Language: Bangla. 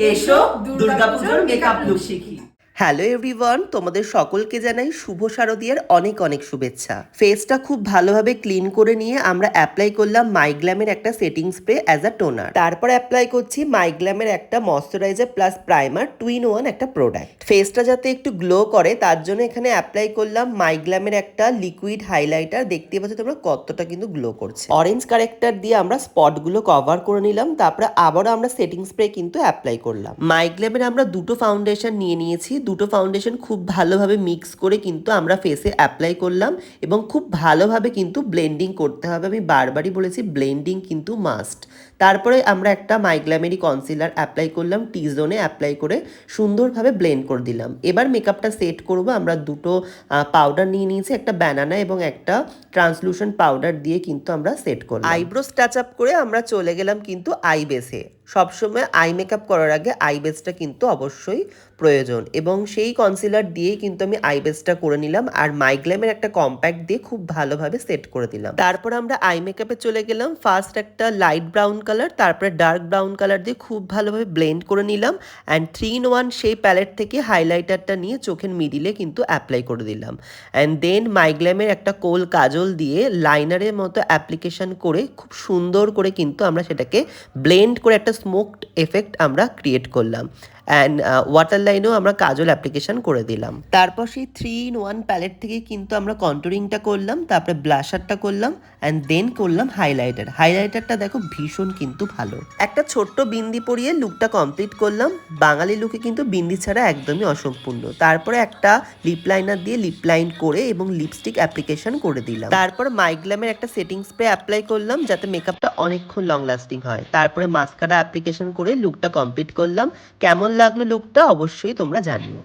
এসো দুর্গাপুজোর মেকআপ লুক শিখি। হ্যালো এভরিওয়ান, তোমাদের সকলকে জানাই শুভ শারদীয়ার অনেক অনেক শুভেচ্ছা। ফেসটা খুব ভালোভাবে ক্লিন করে নিয়ে আমরা অ্যাপ্লাই করলাম মাইগ্ল্যামের একটা setting spray as a toner. তারপর অ্যাপ্লাই করছি মাইগ্ল্যামের একটা ময়শ্চারাইজার প্লাস প্রাইমার 2-in-1 একটা প্রোডাক্ট। ফেসটা যাতে একটু গ্লো করে তার জন্য এখানে অ্যাপ্লাই করলাম মাইগ্ল্যামের একটা লিকুইড হাইলাইটার। দেখতে পাচ্ছ তোমরা কতটা কিন্তু গ্লো করছে। অরেঞ্জ কারেক্টার দিয়ে আমরা স্পটগুলো কভার করে নিলাম। তারপরে আবারও আমরা সেটিং স্প্রে কিন্তু অ্যাপ্লাই করলাম। মাইগ্ল্যামের আমরা দুটো ফাউন্ডেশন নিয়ে নিয়েছি। দুটো ফাউন্ডেশন খুব ভালোভাবে মিক্স করে কিন্তু আমরা ফেসে অ্যাপ্লাই করলাম এবং খুব ভালোভাবে কিন্তু ব্লেন্ডিং করতে হবে। আমি বারবারই বলেছি ব্লেন্ডিং কিন্তু মাস্ট। তারপরে আমরা একটা মাইগ্ল্যামেরই কনসিলার অ্যাপ্লাই করলাম, টি জোনে অ্যাপ্লাই করে সুন্দরভাবে ব্লেন্ড করে দিলাম। এবার মেকআপটা সেট করব। আমরা দুটো পাউডার নিয়ে নিয়েছি, একটা ব্যানানা এবং একটা ট্রান্সলুশন পাউডার দিয়ে কিন্তু আমরা সেট করলাম। আইব্রোস টাচ আপ করে আমরা চলে গেলাম কিন্তু আই বেসে। সবসময় আই মেকআপ করার আগে আই বেসটা কিন্তু অবশ্যই প্রয়োজন এবং সেই কনসিলার দিয়েই কিন্তু আমি আই বেসটা করে নিলাম আর মাইগ্ল্যামের একটা কম্প্যাক্ট দিয়ে খুব ভালোভাবে সেট করে দিলাম। তারপর আমরা আই মেকআপে চলে গেলাম। ফার্স্ট একটা লাইট ব্রাউন কালার, তারপরে ডার্ক ব্রাউন কালার দিয়ে খুব ভালোভাবে ব্লেন্ড করে নিলাম অ্যান্ড 3-in-1 সেই প্যালেট থেকে হাইলাইটারটা নিয়ে চোখের মিডিলে কিন্তু অ্যাপ্লাই করে দিলাম অ্যান্ড দেন মাইগ্ল্যামের একটা কোল কাজল দিয়ে লাইনারের মতো অ্যাপ্লিকেশন করে খুব সুন্দর করে কিন্তু আমরা সেটাকে ব্লেন্ড করে একটা স্মোকড এফেক্ট আমরা ক্রিয়েট করলাম অ্যান্ড ওয়াটার লাইনেও আমরা কাজল অ্যাপ্লিকেশন করে দিলাম। তারপর সেই 3-in-1 প্যালেট থেকে কিন্তু আমরা কন্টুরিংটা করলাম, তারপরে ব্লাশারটা করলাম অ্যান্ড দেন করলাম হাইলাইটার। হাইলাইটারটা দেখো ভীষণ কিন্তু ভালো। একটা ছোট্ট বিন্দি পরিয়ে লুকটা কমপ্লিট করলাম। বাঙালি লুকে কিন্তু বিন্দি ছাড়া একদমই অসম্পূর্ণ। তারপরে একটা লিপ লাইনার দিয়ে লিপ লাইন করে এবং লিপস্টিক অ্যাপ্লিকেশন করে দিলাম। তারপর মাইগ্ল্যামের একটা সেটিং স্প্রে অ্যাপ্লাই করলাম যাতে মেকআপটা অনেকক্ষণ লং লাস্টিং হয়। তারপরে মাস্কারা অ্যাপ্লিকেশন করে লুকটা কমপ্লিট করলাম। কেমন লাগলো লুকটা অবশ্যই তোমরা জানিও।